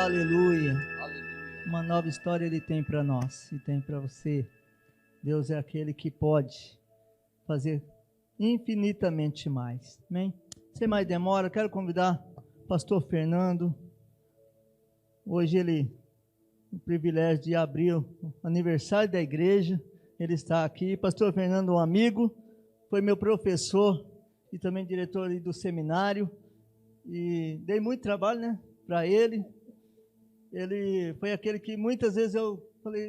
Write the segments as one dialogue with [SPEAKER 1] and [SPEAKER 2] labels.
[SPEAKER 1] Aleluia.
[SPEAKER 2] Aleluia.
[SPEAKER 1] Uma nova história Ele tem para nós e tem para você. Deus é aquele que pode fazer infinitamente mais. Amém? Sem mais demora, quero convidar o pastor Fernando. Hoje ele tem o privilégio de abrir o aniversário da igreja. Ele está aqui. Pastor Fernando, um amigo, foi meu professor e também diretor do seminário. E dei muito trabalho, né, para ele. Ele foi aquele que muitas vezes eu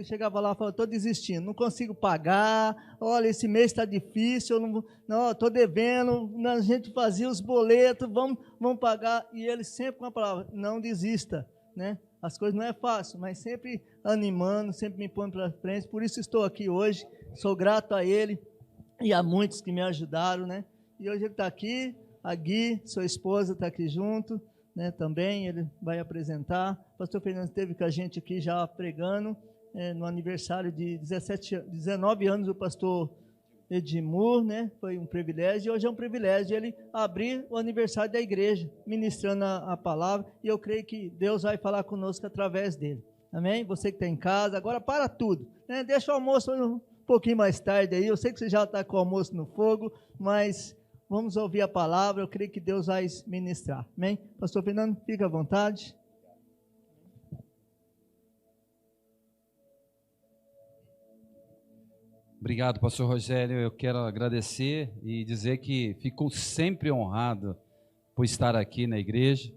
[SPEAKER 1] chegava lá e falava, estou desistindo, não consigo pagar, olha, esse mês está difícil, eu não, estou devendo, a gente fazia os boletos, vamos pagar, e ele sempre com a palavra, não desista, né? As coisas não é fácil, mas sempre animando, sempre me pondo para frente, por isso estou aqui hoje, sou grato a ele e a muitos que me ajudaram, né? E hoje ele está aqui, a Gui, sua esposa, está aqui junto, né? Também ele vai apresentar. O pastor Fernando esteve com a gente aqui já pregando, no aniversário de 19 anos do pastor Edmur, né? Foi um privilégio, e hoje é um privilégio ele abrir o aniversário da igreja, ministrando a palavra, e eu creio que Deus vai falar conosco através dele, amém? Você que está em casa, agora para tudo, né? Deixa o almoço um pouquinho mais tarde aí, eu sei que você já está com o almoço no fogo, mas vamos ouvir a palavra, eu creio que Deus vai ministrar, amém? Pastor Fernando, fica à vontade.
[SPEAKER 2] Obrigado, pastor Rogério. Eu quero agradecer e dizer que fico sempre honrado por estar aqui na igreja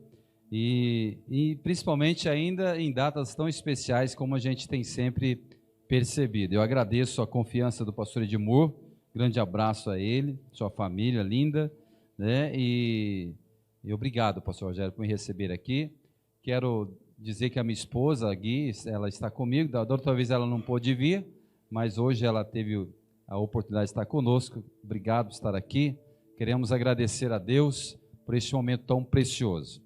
[SPEAKER 2] e principalmente ainda em datas tão especiais como a gente tem sempre percebido. Eu agradeço a confiança do pastor Edmur, grande abraço a ele, sua família linda, né? E obrigado, pastor Rogério, por me receber aqui. Quero dizer que a minha esposa, a Gui, ela está comigo, da outra vez ela não pôde vir, mas hoje ela teve a oportunidade de estar conosco. Obrigado por estar aqui. Queremos agradecer a Deus por este momento tão precioso.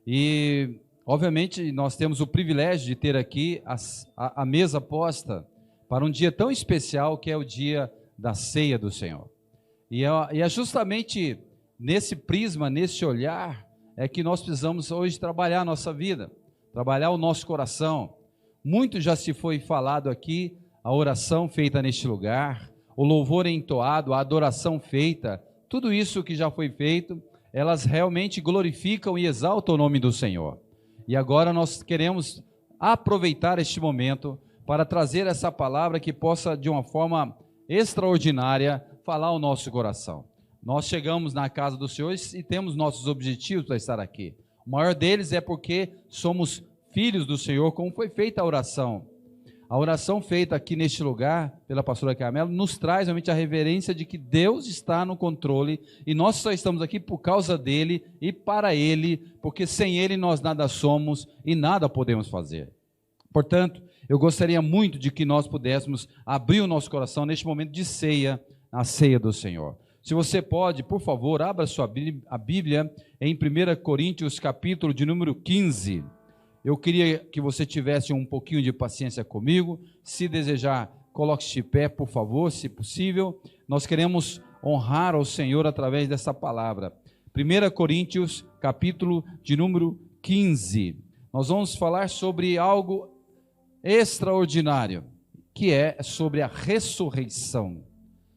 [SPEAKER 2] E, obviamente, nós temos o privilégio de ter aqui a mesa posta para um dia tão especial que é o dia da ceia do Senhor. E é justamente nesse prisma, nesse olhar, é que nós precisamos hoje trabalhar a nossa vida, trabalhar o nosso coração. Muito já se foi falado aqui, a oração feita neste lugar, o louvor entoado, a adoração feita, tudo isso que já foi feito, elas realmente glorificam e exaltam o nome do Senhor. E agora nós queremos aproveitar este momento para trazer essa palavra que possa, de uma forma extraordinária, falar ao nosso coração. Nós chegamos na casa do Senhor e temos nossos objetivos para estar aqui. O maior deles é porque somos filhos do Senhor, como foi feita a oração. A oração feita aqui neste lugar, pela pastora Carmela, nos traz realmente a reverência de que Deus está no controle e nós só estamos aqui por causa dEle e para Ele, porque sem Ele nós nada somos e nada podemos fazer. Portanto, eu gostaria muito de que nós pudéssemos abrir o nosso coração neste momento de ceia, a ceia do Senhor. Se você pode, por favor, abra a Bíblia em 1 Coríntios, capítulo de número 15. Eu queria que você tivesse um pouquinho de paciência comigo. Se desejar, coloque-se de pé, por favor, se possível. Nós queremos honrar ao Senhor através dessa palavra. 1 Coríntios, capítulo de número 15. Nós vamos falar sobre algo extraordinário, que é sobre a ressurreição.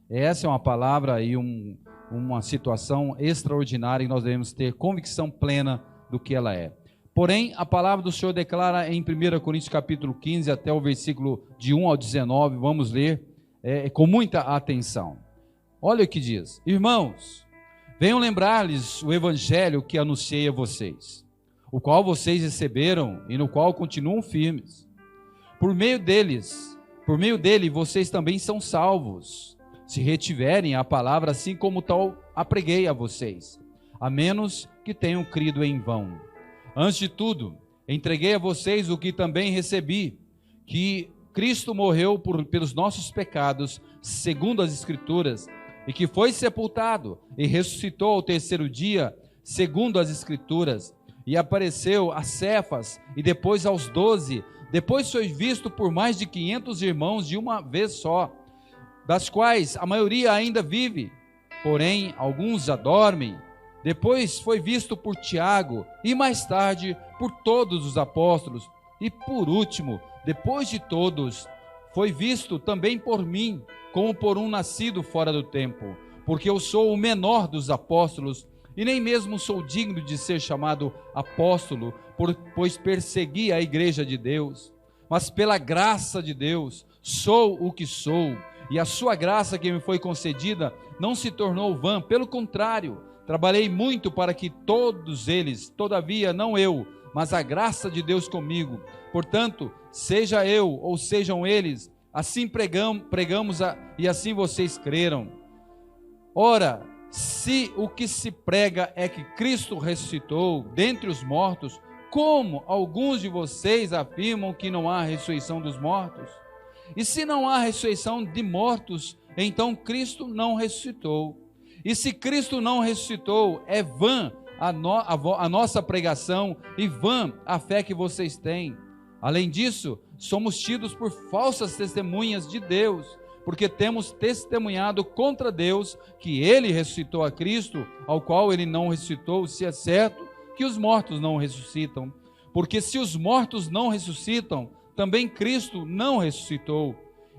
[SPEAKER 2] Essa é uma palavra e uma situação extraordinária e nós devemos ter convicção plena do que ela é. Porém, a palavra do Senhor declara em 1 Coríntios capítulo 15, até o versículo de 1 ao 19, vamos ler com muita atenção. Olha o que diz: Irmãos, venham lembrar-lhes o evangelho que anunciei a vocês, o qual vocês receberam e no qual continuam firmes. Por meio dele, vocês também são salvos, se retiverem a palavra assim como tal a preguei a vocês, a menos que tenham crido em vão. Antes de tudo, entreguei a vocês o que também recebi, que Cristo morreu pelos nossos pecados, segundo as Escrituras, e que foi sepultado e ressuscitou ao terceiro dia, segundo as Escrituras, e apareceu a Cefas e depois aos 12, depois foi visto por mais de 500 irmãos de uma vez só, das quais a maioria ainda vive, porém alguns já dormem. depois foi visto por Tiago e mais tarde por todos os apóstolos. E por último, depois de todos, foi visto também por mim, como por um nascido fora do tempo, porque eu sou o menor dos apóstolos e nem mesmo sou digno de ser chamado apóstolo, pois persegui a igreja de Deus. Mas pela graça de Deus sou o que sou, e a sua graça que me foi concedida não se tornou vã, pelo contrário, trabalhei muito para que todos eles, todavia não eu, mas a graça de Deus comigo. Portanto, seja eu ou sejam eles, assim pregamos e assim vocês creram. Ora, se o que se prega é que Cristo ressuscitou dentre os mortos, como alguns de vocês afirmam que não há ressurreição dos mortos? E se não há ressurreição de mortos, então Cristo não ressuscitou. E se Cristo não ressuscitou, é vã a nossa pregação e vã a fé que vocês têm. Além disso, somos tidos por falsas testemunhas de Deus, porque temos testemunhado contra Deus que Ele ressuscitou a Cristo, ao qual Ele não ressuscitou, se é certo que os mortos não ressuscitam. Porque se os mortos não ressuscitam, também Cristo não ressuscitou.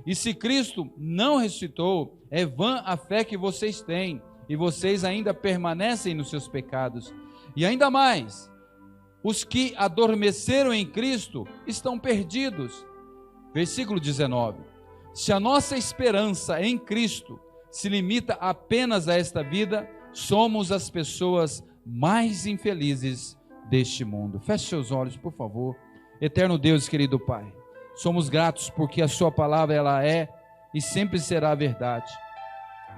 [SPEAKER 2] E se Cristo não ressuscitou, é vã a fé que vocês têm, e vocês ainda permanecem nos seus pecados. E ainda mais, os que adormeceram em Cristo estão perdidos. Versículo 19. Se a nossa esperança em Cristo se limita apenas a esta vida, somos as pessoas mais infelizes deste mundo. Feche seus olhos, por favor. Eterno Deus, querido Pai, somos gratos porque a sua palavra ela é e sempre será a verdade.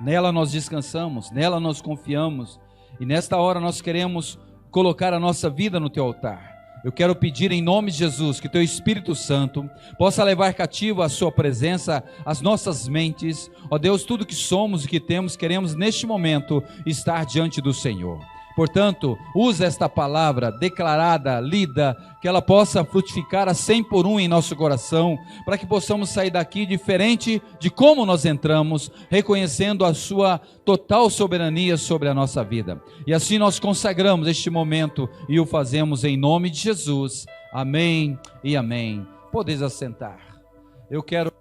[SPEAKER 2] Nela nós descansamos, nela nós confiamos, e nesta hora nós queremos colocar a nossa vida no teu altar. Eu quero pedir em nome de Jesus que teu Espírito Santo possa levar cativo a sua presença, as nossas mentes. Ó Deus, tudo que somos e que temos, queremos neste momento estar diante do Senhor. Portanto, usa esta palavra declarada, lida, que ela possa frutificar a 100 por 1 em nosso coração, para que possamos sair daqui diferente de como nós entramos, reconhecendo a sua total soberania sobre a nossa vida. E assim nós consagramos este momento e o fazemos em nome de Jesus. Amém e amém. Podeis assentar. Eu quero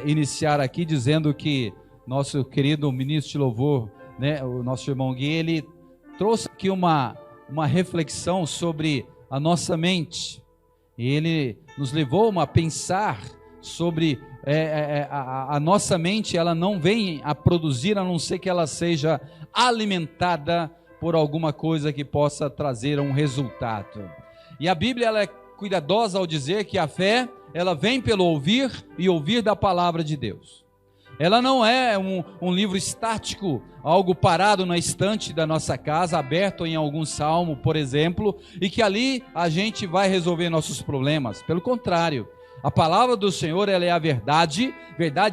[SPEAKER 2] iniciar aqui dizendo que nosso querido ministro de louvor, né, o nosso irmão Gui, ele trouxe aqui uma reflexão sobre a nossa mente. Ele nos levou a pensar sobre a nossa mente. Ela não vem a produzir a não ser que ela seja alimentada por alguma coisa que possa trazer um resultado. E a Bíblia ela é cuidadosa ao dizer que a fé ela vem pelo ouvir e ouvir da palavra de Deus. Ela não é um livro estático, algo parado na estante da nossa casa, aberto em algum salmo, por exemplo, e que ali a gente vai resolver nossos problemas. Pelo contrário, a palavra do Senhor ela é a verdade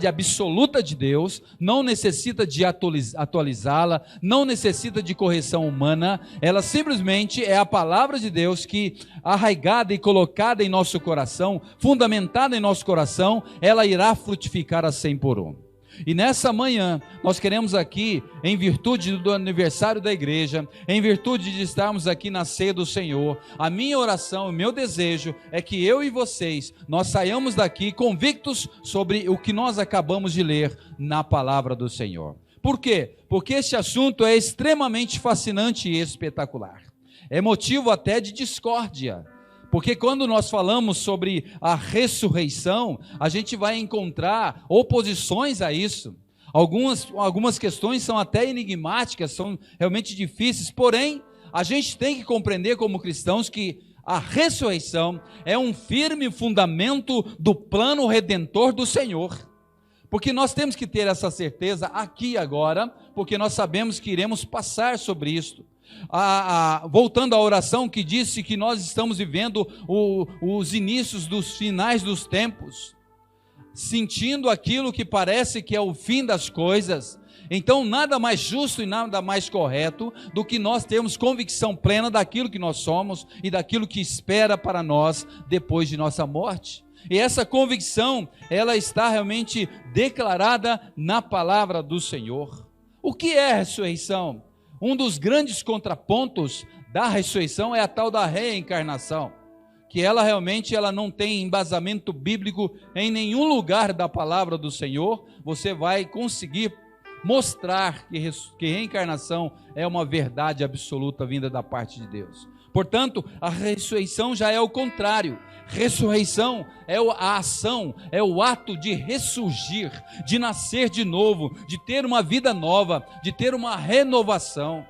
[SPEAKER 2] absoluta de Deus, não necessita de atualizá-la, não necessita de correção humana, ela simplesmente é a palavra de Deus que, arraigada e colocada em nosso coração, fundamentada em nosso coração, ela irá frutificar a 100 por 1. E nessa manhã, nós queremos aqui, em virtude do aniversário da igreja, em virtude de estarmos aqui na ceia do Senhor, a minha oração, o meu desejo é que eu e vocês, nós saiamos daqui convictos sobre o que nós acabamos de ler na palavra do Senhor. Por quê? Porque este assunto é extremamente fascinante e espetacular. É motivo até de discórdia. Porque quando nós falamos sobre a ressurreição, a gente vai encontrar oposições a isso. Algumas questões são até enigmáticas, são realmente difíceis, porém, a gente tem que compreender como cristãos que a ressurreição é um firme fundamento do plano redentor do Senhor. Porque nós temos que ter essa certeza aqui e agora, porque nós sabemos que iremos passar sobre isto. Voltando à oração que disse que nós estamos vivendo os inícios dos finais dos tempos, sentindo aquilo que parece que é o fim das coisas. Então nada mais justo e nada mais correto do que nós termos convicção plena daquilo que nós somos e daquilo que espera para nós depois de nossa morte. E essa convicção, ela está realmente declarada na palavra do Senhor. O que é ressurreição? Um dos grandes contrapontos da ressurreição é a tal da reencarnação, que ela realmente não tem embasamento bíblico em nenhum lugar da palavra do Senhor. Você vai conseguir mostrar que reencarnação é uma verdade absoluta vinda da parte de Deus. Portanto, a ressurreição já é o contrário. Ressurreição é a ação, é o ato de ressurgir, de nascer de novo, de ter uma vida nova, de ter uma renovação.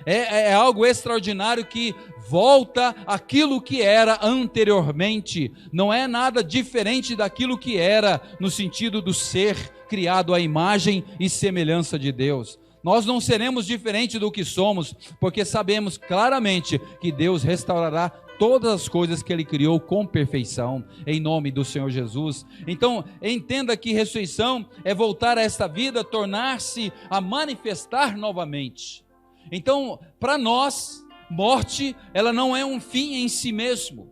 [SPEAKER 2] É algo extraordinário que volta àquilo que era anteriormente. Não é nada diferente daquilo que era, no sentido do ser criado à imagem e semelhança de Deus. Nós não seremos diferentes do que somos, porque sabemos claramente que Deus restaurará todas as coisas que Ele criou com perfeição, em nome do Senhor Jesus. Então, entenda que ressurreição é voltar a esta vida, tornar-se a manifestar novamente. Então, para nós, morte, ela não é um fim em si mesmo.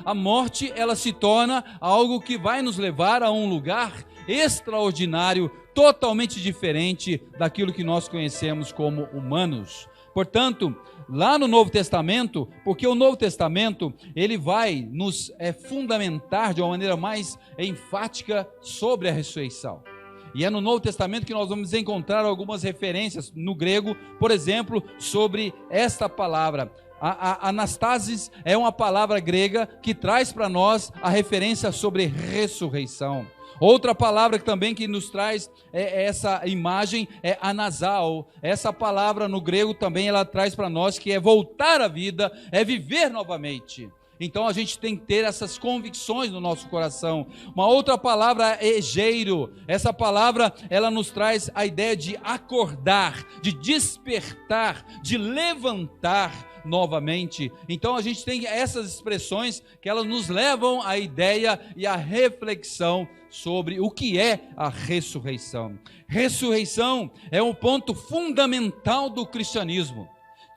[SPEAKER 2] A morte, ela se torna algo que vai nos levar a um lugar extraordinário, totalmente diferente daquilo que nós conhecemos como humanos. Portanto, lá no Novo Testamento, porque o Novo Testamento, ele vai nos fundamentar de uma maneira mais enfática sobre a ressurreição. E é no Novo Testamento que nós vamos encontrar algumas referências no grego, por exemplo, sobre esta palavra. A anastasis é uma palavra grega que traz para nós a referência sobre ressurreição. Outra palavra também que nos traz essa imagem é anasao. Essa palavra no grego também ela traz para nós que é voltar à vida, é viver novamente. Então a gente tem que ter essas convicções no nosso coração. Uma outra palavra é egeiro. Essa palavra ela nos traz a ideia de acordar, de despertar, de levantar novamente. Então a gente tem essas expressões que elas nos levam à ideia e à reflexão sobre o que é a ressurreição. Ressurreição é um ponto fundamental do cristianismo.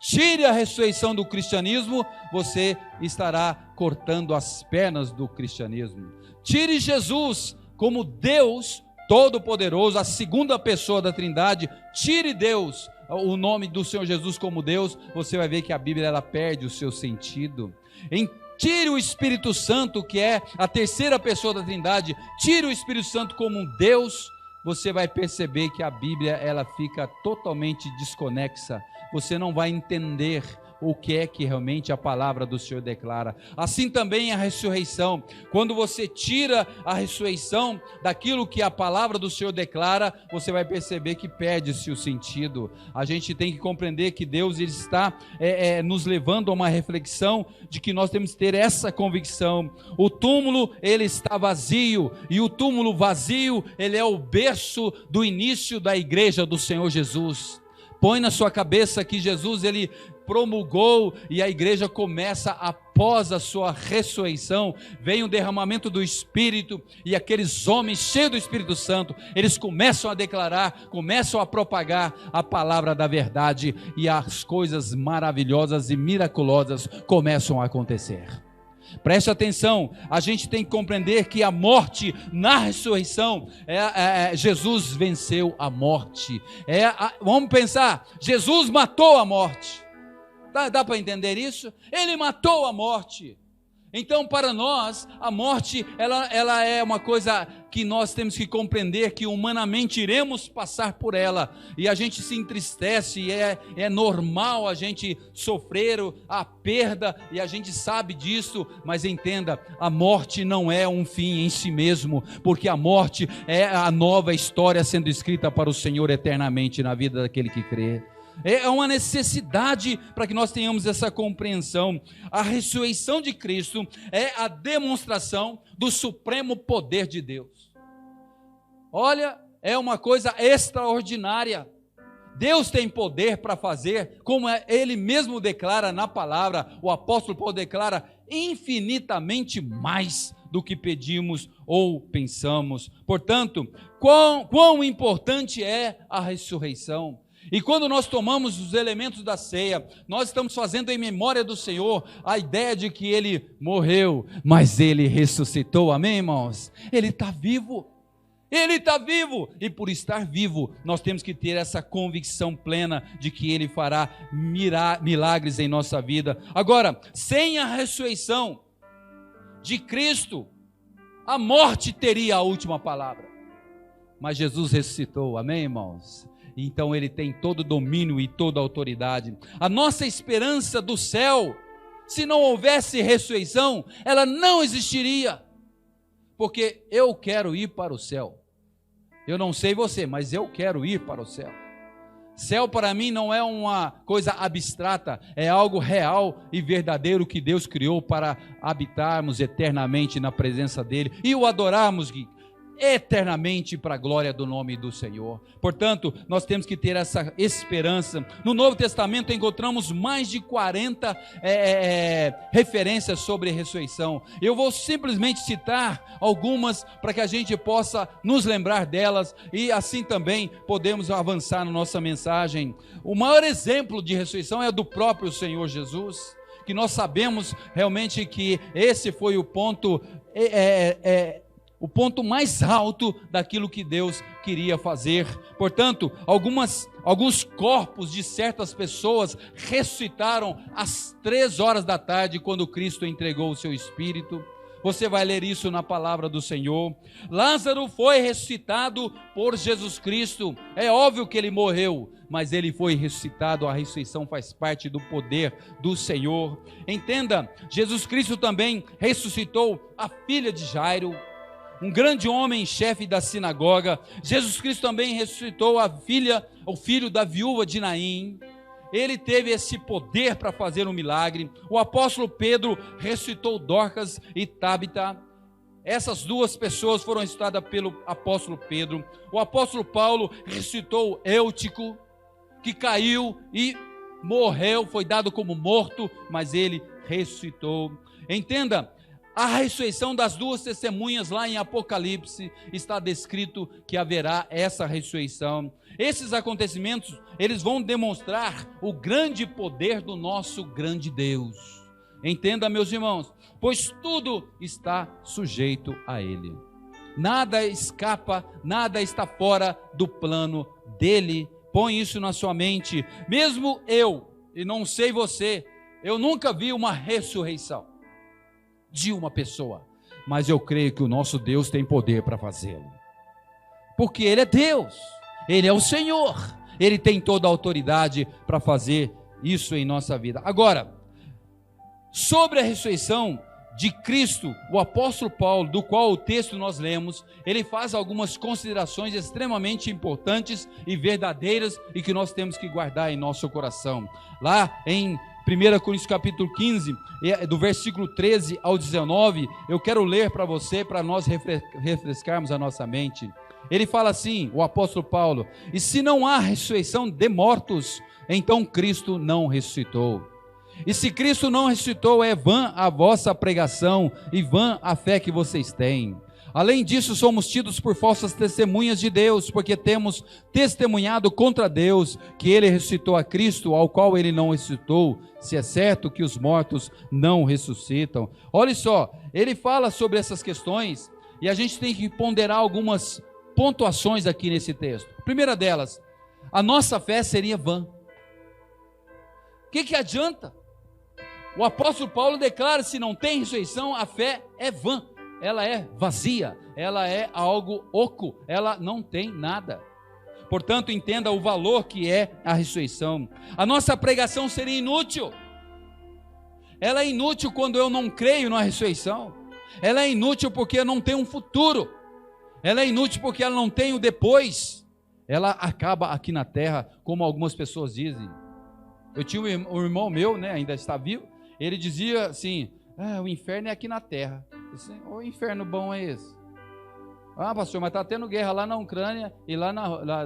[SPEAKER 2] Tire a ressurreição do cristianismo, você estará cortando as pernas do cristianismo. Tire Jesus como Deus Todo-Poderoso, a segunda pessoa da Trindade. Tire Deus, o nome do Senhor Jesus como Deus, você vai ver que a Bíblia ela perde o seu sentido. Tire o Espírito Santo, que é a terceira pessoa da Trindade, tire o Espírito Santo como um Deus, você vai perceber que a Bíblia ela fica totalmente desconexa. Você não vai entender o que é que realmente a palavra do Senhor declara. Assim também a ressurreição. Quando você tira a ressurreição daquilo que a palavra do Senhor declara, você vai perceber que perde-se o sentido. A gente tem que compreender que Deus ele está nos levando a uma reflexão de que nós temos que ter essa convicção. O túmulo ele está vazio, e o túmulo vazio ele é o berço do início da igreja do Senhor Jesus. Põe na sua cabeça que Jesus ele promulgou e a igreja começa após a sua ressurreição. Vem um derramamento do Espírito e aqueles homens cheios do Espírito Santo, eles começam a declarar, começam a propagar a palavra da verdade e as coisas maravilhosas e miraculosas começam a acontecer. Preste atenção, a gente tem que compreender que a morte na ressurreição, Jesus venceu a morte. Vamos pensar, Jesus matou a morte. Dá para entender isso? Ele matou a morte. Então para nós, a morte ela é uma coisa que nós temos que compreender que humanamente iremos passar por ela. E a gente se entristece, e é normal a gente sofrer a perda, e a gente sabe disso. Mas entenda, a morte não é um fim em si mesmo, porque a morte é a nova história sendo escrita para o Senhor eternamente na vida daquele que crê. É uma necessidade para que nós tenhamos essa compreensão. A ressurreição de Cristo é a demonstração do supremo poder de Deus. Olha, é uma coisa extraordinária. Deus tem poder para fazer, como Ele mesmo declara na palavra, o apóstolo Paulo declara, infinitamente mais do que pedimos ou pensamos. Portanto, quão importante é a ressurreição. E quando nós tomamos os elementos da ceia, nós estamos fazendo em memória do Senhor a ideia de que Ele morreu, mas Ele ressuscitou, amém, irmãos? Ele está vivo, Ele está vivo, e por estar vivo, nós temos que ter essa convicção plena de que Ele fará milagres em nossa vida. Agora, sem a ressurreição de Cristo, a morte teria a última palavra. Mas Jesus ressuscitou, amém, irmãos? Então Ele tem todo o domínio e toda a autoridade. A nossa esperança do céu, se não houvesse ressurreição, ela não existiria. Porque eu quero ir para o céu. Eu não sei você, mas eu quero ir para o céu. Céu para mim não é uma coisa abstrata, é algo real e verdadeiro que Deus criou para habitarmos eternamente na presença dEle e o adorarmos eternamente para a glória do nome do Senhor. Portanto, nós temos que ter essa esperança. No Novo Testamento encontramos mais de 40 referências sobre ressurreição. Eu vou simplesmente citar algumas para que a gente possa nos lembrar delas e assim também podemos avançar na nossa mensagem. O maior exemplo de ressurreição é do próprio Senhor Jesus, que nós sabemos realmente que esse foi o ponto o ponto mais alto daquilo que Deus queria fazer. Portanto, alguns corpos de certas pessoas ressuscitaram às 3 horas da tarde, quando Cristo entregou o seu Espírito. Você vai ler isso na palavra do Senhor. Lázaro foi ressuscitado por Jesus Cristo. É óbvio que ele morreu, mas ele foi ressuscitado. A ressurreição faz parte do poder do Senhor. Entenda, Jesus Cristo também ressuscitou a filha de Jairo, um grande homem, chefe da sinagoga. Jesus Cristo também ressuscitou o filho da viúva de Naim. Ele teve esse poder para fazer um milagre. O apóstolo Pedro ressuscitou Dorcas e Tabita. Essas duas pessoas foram ressuscitadas pelo apóstolo Pedro. O apóstolo Paulo ressuscitou Eutico, que caiu e morreu, foi dado como morto, mas ele ressuscitou. Entenda, a ressurreição das duas testemunhas lá em Apocalipse, está descrito que haverá essa ressurreição. Esses acontecimentos, eles vão demonstrar o grande poder do nosso grande Deus. Entenda, meus irmãos, pois tudo está sujeito a Ele. Nada escapa, nada está fora do plano dEle. Põe isso na sua mente. Mesmo eu, e não sei você, eu nunca vi uma ressurreição de uma pessoa, mas eu creio que o nosso Deus tem poder para fazê-lo, porque Ele é Deus, Ele é o Senhor, Ele tem toda a autoridade para fazer isso em nossa vida. Agora, sobre a ressurreição de Cristo, o apóstolo Paulo, do qual o texto nós lemos, ele faz algumas considerações extremamente importantes e verdadeiras e que nós temos que guardar em nosso coração. Lá em 1 Coríntios capítulo 15, do versículo 13 ao 19, eu quero ler para você, para nós refrescarmos a nossa mente. Ele fala assim, o apóstolo Paulo: e se não há ressurreição de mortos, então Cristo não ressuscitou. E se Cristo não ressuscitou, é vã a vossa pregação e vã a fé que vocês têm. Além disso, somos tidos por falsas testemunhas de Deus, porque temos testemunhado contra Deus que Ele ressuscitou a Cristo, ao qual Ele não ressuscitou, se é certo que os mortos não ressuscitam. Olha só, ele fala sobre essas questões, e a gente tem que ponderar algumas pontuações aqui nesse texto. A primeira delas, a nossa fé seria vã. O que adianta? O apóstolo Paulo declara: se não tem ressurreição, a fé é vã. Ela é vazia, ela é algo oco, ela não tem nada. Portanto, entenda o valor que é a ressurreição. A nossa pregação seria inútil. Ela é inútil quando eu não creio na ressurreição. Ela é inútil porque eu não tenho um futuro. Ela é inútil porque ela não tem o depois. Ela acaba aqui na terra, como algumas pessoas dizem. Eu tinha um irmão meu, ainda está vivo. Ele dizia assim: o inferno é aqui na terra. O inferno bom é esse? Pastor, mas está tendo guerra lá na Ucrânia e lá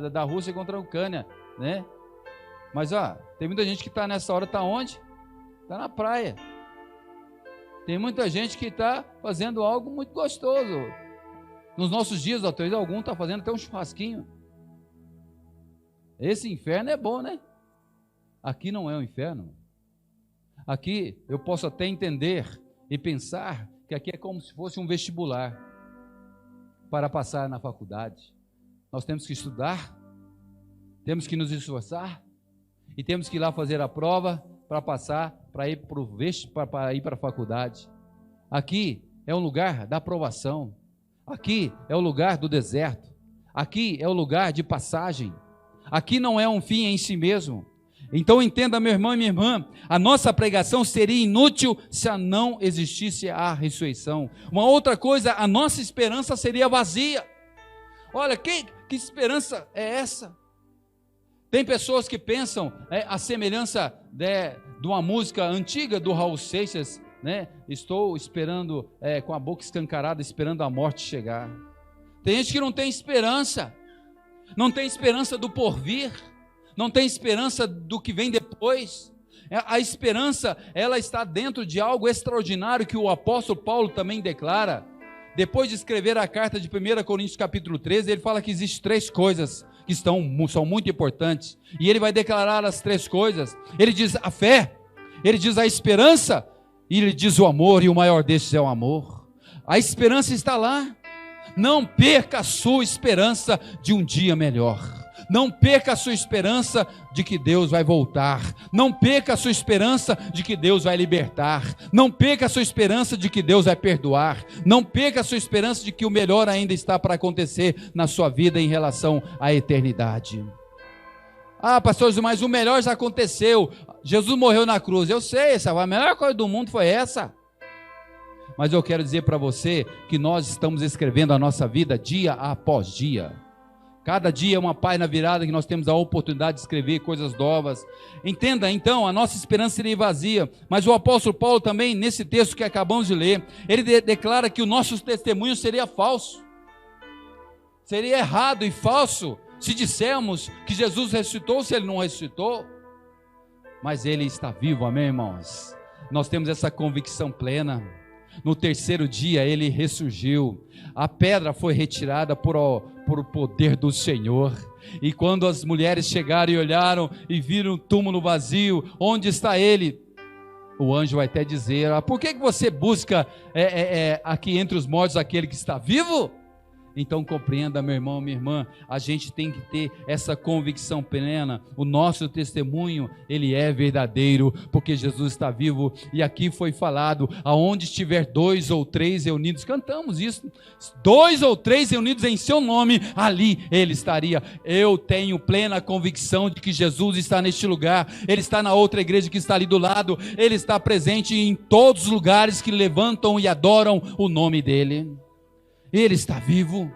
[SPEAKER 2] da Rússia contra a Ucrânia, né? Mas tem muita gente que está nessa hora, está onde? Está na praia. Tem muita gente que está fazendo algo muito gostoso. Nos nossos dias, talvez algum está fazendo até um churrasquinho. Esse inferno é bom, né? Aqui não é um inferno. Aqui eu posso até entender e pensar que aqui é como se fosse um vestibular. para passar na faculdade. Nós temos que estudar, temos que nos esforçar e temos que ir lá fazer a prova para passar, para ir para a faculdade. Aqui é um lugar da aprovação. Aqui é o lugar do deserto. Aqui é o lugar de passagem. Aqui não é um fim em si mesmo. Então entenda, meu irmão e minha irmã, a nossa pregação seria inútil se não existisse a ressurreição. Uma outra coisa, a nossa esperança seria vazia. Olha, que esperança é essa? Tem pessoas que pensam a semelhança de uma música antiga do Raul Seixas, né? Estou esperando, com a boca escancarada, esperando a morte chegar. Tem gente que não tem esperança, não tem esperança do porvir, não tem esperança do que vem depois. A esperança, ela está dentro de algo extraordinário que o apóstolo Paulo também declara. Depois de escrever a carta de 1 Coríntios capítulo 13, ele fala que existem 3 coisas que são muito importantes. E ele vai declarar as 3 coisas. Ele diz a fé, ele diz a esperança, e ele diz o amor, e o maior destes é o amor. A esperança está lá. Não perca a sua esperança de um dia melhor. Não perca a sua esperança de que Deus vai voltar. Não perca a sua esperança de que Deus vai libertar. Não perca a sua esperança de que Deus vai perdoar. Não perca a sua esperança de que o melhor ainda está para acontecer na sua vida em relação à eternidade. Ah, pastor, mas o melhor já aconteceu. Jesus morreu na cruz. Eu sei, a melhor coisa do mundo foi essa. Mas eu quero dizer para você que nós estamos escrevendo a nossa vida dia após dia. Cada dia é uma página virada que nós temos a oportunidade de escrever coisas novas. Entenda, então, a nossa esperança seria vazia. Mas o apóstolo Paulo também, nesse texto que acabamos de ler, ele declara que o nosso testemunho seria falso. Seria errado e falso se dissermos que Jesus ressuscitou, se ele não ressuscitou. Mas ele está vivo, amém, irmãos? Nós temos essa convicção plena. No 3º dia ele ressurgiu. A pedra foi retirada por o poder do Senhor. E quando as mulheres chegaram e olharam e viram o túmulo vazio, onde está ele? O anjo vai até dizer: por que você busca aqui entre os mortos aquele que está vivo? Então compreenda, meu irmão, minha irmã, a gente tem que ter essa convicção plena. O nosso testemunho, ele é verdadeiro, porque Jesus está vivo. E aqui foi falado: aonde estiver 2 ou 3 reunidos, cantamos isso, 2 ou 3 reunidos em seu nome, ali ele estaria. Eu tenho plena convicção de que Jesus está neste lugar. Ele está na outra igreja que está ali do lado. Ele está presente em todos os lugares que levantam e adoram o nome dele. Ele está vivo.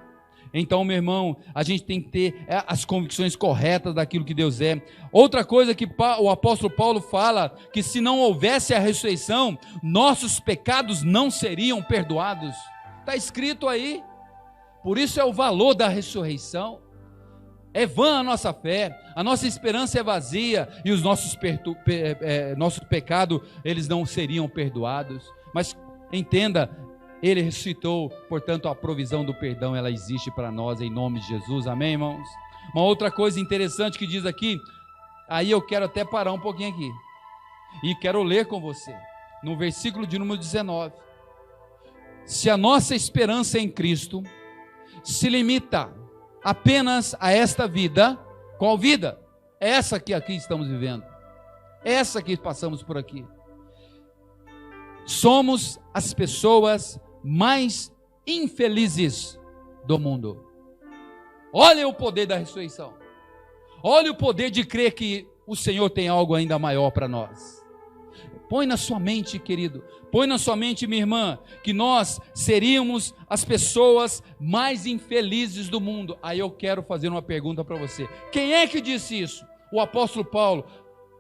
[SPEAKER 2] Então, meu irmão, a gente tem que ter as convicções corretas daquilo que Deus é. Outra coisa que o apóstolo Paulo fala, que se não houvesse a ressurreição, nossos pecados não seriam perdoados. Está escrito aí. Por isso é o valor da ressurreição. É vã a nossa fé, a nossa esperança é vazia, e os nossos pecados, eles não seriam perdoados. Mas entenda, ele ressuscitou, portanto a provisão do perdão, ela existe para nós em nome de Jesus, amém, irmãos? Uma outra coisa interessante que diz aqui, aí eu quero até parar um pouquinho aqui, e quero ler com você, no versículo de número 19, se a nossa esperança em Cristo se limita apenas a esta vida, qual vida? Essa que aqui estamos vivendo, essa que passamos por aqui, somos as pessoas mais infelizes do mundo. Olha o poder da ressurreição. Olha o poder de crer que o Senhor tem algo ainda maior para nós. Põe na sua mente, querido, põe na sua mente, minha irmã, que nós seríamos as pessoas mais infelizes do mundo. Aí eu quero fazer uma pergunta para você. Quem é que disse isso? O apóstolo Paulo,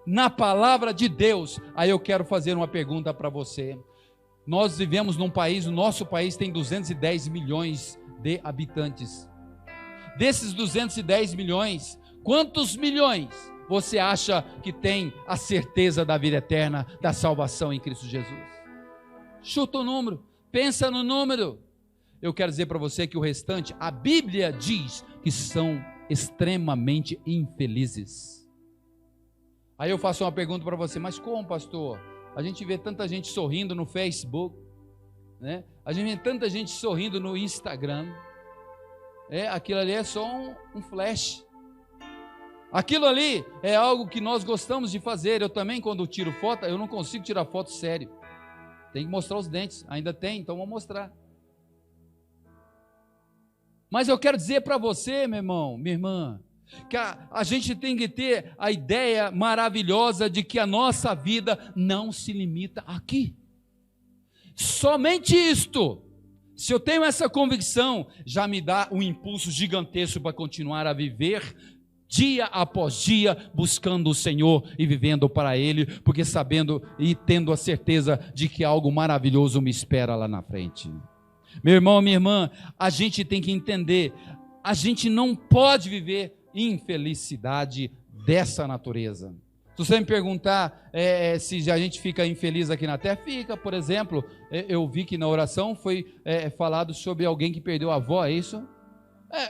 [SPEAKER 2] na palavra de Deus. Aí eu quero fazer uma pergunta para você. Nós vivemos num país, o nosso país tem 210 milhões de habitantes. Desses 210 milhões, quantos milhões você acha que tem a certeza da vida eterna, da salvação em Cristo Jesus? Chuta o número, pensa no número. Eu quero dizer para você que o restante, a Bíblia diz que são extremamente infelizes. Aí eu faço uma pergunta para você: mas como, pastor? A gente vê tanta gente sorrindo no Facebook, né? A gente vê tanta gente sorrindo no Instagram, aquilo ali é só um flash. Aquilo ali é algo que nós gostamos de fazer. Eu também, quando tiro foto, eu não consigo tirar foto sério. Tem que mostrar os dentes. Ainda tem, então vou mostrar. Mas eu quero dizer para você, meu irmão, minha irmã, que a gente tem que ter a ideia maravilhosa de que a nossa vida não se limita aqui. Somente isto, se eu tenho essa convicção, já me dá um impulso gigantesco para continuar a viver dia após dia, buscando o Senhor e vivendo para Ele, porque sabendo e tendo a certeza de que algo maravilhoso me espera lá na frente. Meu irmão, minha irmã, a gente tem que entender, a gente não pode viver infelicidade dessa natureza. Se você me perguntar se a gente fica infeliz aqui na terra, fica. Por exemplo, eu vi que na oração foi falado sobre alguém que perdeu a avó, é isso?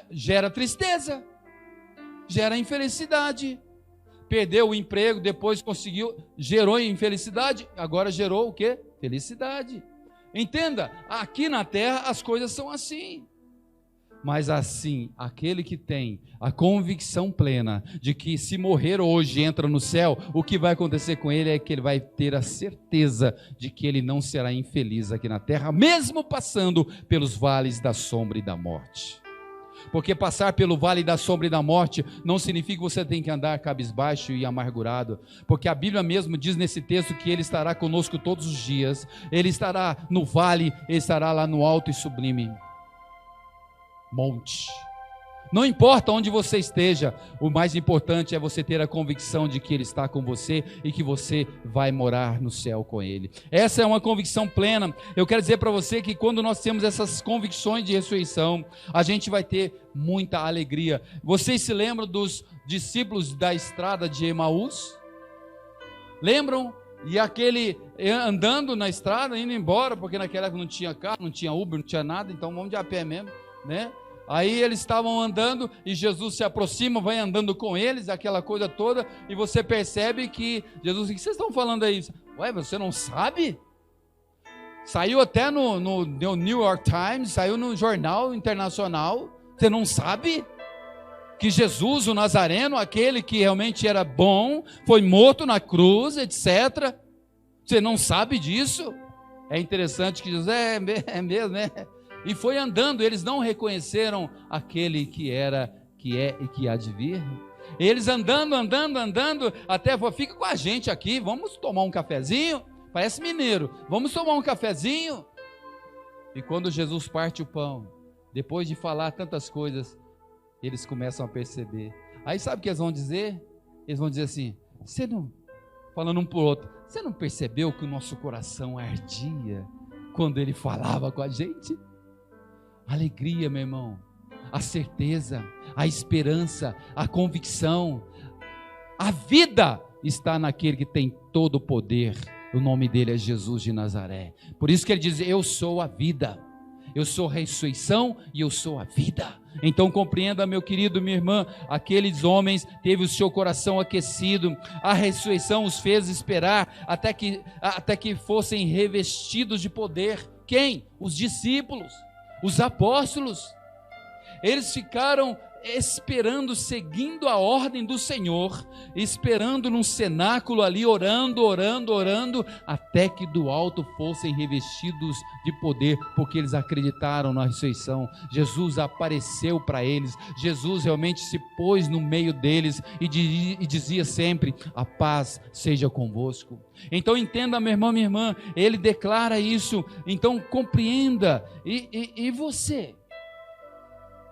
[SPEAKER 2] Gera tristeza, gera infelicidade. Perdeu o emprego, depois gerou infelicidade, agora gerou o quê? Felicidade. Entenda, aqui na terra as coisas são assim. Mas assim, aquele que tem a convicção plena de que se morrer hoje entra no céu, o que vai acontecer com ele é que ele vai ter a certeza de que ele não será infeliz aqui na terra, mesmo passando pelos vales da sombra e da morte. Porque passar pelo vale da sombra e da morte não significa que você tem que andar cabisbaixo e amargurado, porque a Bíblia mesmo diz nesse texto que Ele estará conosco todos os dias. Ele estará no vale, Ele estará lá no alto e sublime monte. Não importa onde você esteja, o mais importante é você ter a convicção de que Ele está com você e que você vai morar no céu com Ele. Essa é uma convicção plena. Eu quero dizer para você que quando nós temos essas convicções de ressurreição, a gente vai ter muita alegria. Vocês se lembram dos discípulos da estrada de Emaús? Lembram? E aquele andando na estrada, indo embora, porque naquela época não tinha carro, não tinha Uber, não tinha nada, então vamos de a pé mesmo, né? Aí eles estavam andando e Jesus se aproxima, vai andando com eles, aquela coisa toda, e você percebe que Jesus, o que vocês estão falando aí? Ué, você não sabe? Saiu até no New York Times, saiu no jornal internacional, você não sabe? Que Jesus, o Nazareno, aquele que realmente era bom, foi morto na cruz, etc. Você não sabe disso? É interessante que Jesus, é mesmo, né? E foi andando, eles não reconheceram aquele que era, que é e que há de vir. Eles andando, até fica com a gente aqui, vamos tomar um cafezinho, parece mineiro, vamos tomar um cafezinho. E quando Jesus parte o pão, depois de falar tantas coisas, eles começam a perceber. Aí sabe o que eles vão dizer? Eles vão dizer assim, você não, falando um para o outro, você não percebeu que o nosso coração ardia quando ele falava com a gente? Alegria, meu irmão, a certeza, a esperança, a convicção, a vida está naquele que tem todo o poder. O nome dele é Jesus de Nazaré. Por isso que ele diz, eu sou a vida, eu sou a ressurreição e eu sou a vida. Então compreenda, meu querido, minha irmã, aqueles homens teve o seu coração aquecido, a ressurreição os fez esperar até que fossem revestidos de poder. Quem? Os discípulos, os apóstolos. Eles ficaram esperando, seguindo a ordem do Senhor, esperando num cenáculo ali, orando, até que do alto fossem revestidos de poder, porque eles acreditaram na ressurreição. Jesus apareceu para eles, Jesus realmente se pôs no meio deles e dizia sempre, a paz seja convosco. Então entenda, meu irmão, minha irmã, ele declara isso, então compreenda, e você?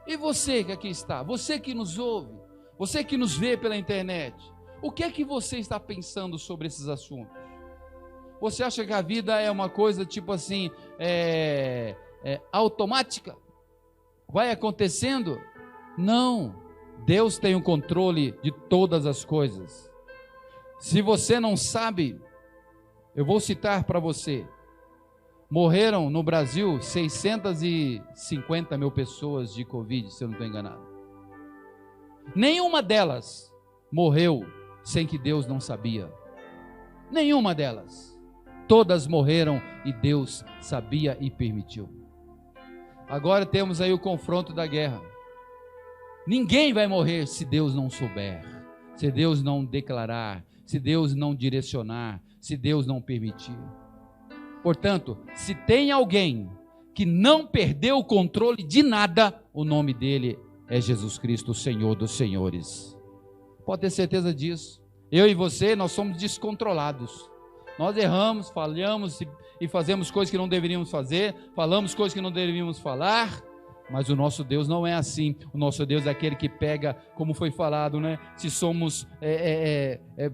[SPEAKER 2] E você que aqui está, você que nos ouve, você que nos vê pela internet, o que é que você está pensando sobre esses assuntos? Você acha que a vida é uma coisa tipo assim, automática? Vai acontecendo? Não, Deus tem o controle de todas as coisas. Se você não sabe, eu vou citar para você. Morreram no Brasil 650 mil pessoas de Covid, se eu não estou enganado. Nenhuma delas morreu sem que Deus não sabia. Nenhuma delas. Todas morreram e Deus sabia e permitiu. Agora temos aí o confronto da guerra. Ninguém vai morrer se Deus não souber, se Deus não declarar, se Deus não direcionar, se Deus não permitir. Portanto, se tem alguém que não perdeu o controle de nada, o nome dele é Jesus Cristo, o Senhor dos senhores. Pode ter certeza disso. Eu e você, nós somos descontrolados. Nós erramos, falhamos e fazemos coisas que não deveríamos fazer, falamos coisas que não deveríamos falar, mas o nosso Deus não é assim. O nosso Deus é aquele que pega, como foi falado, né? Se somos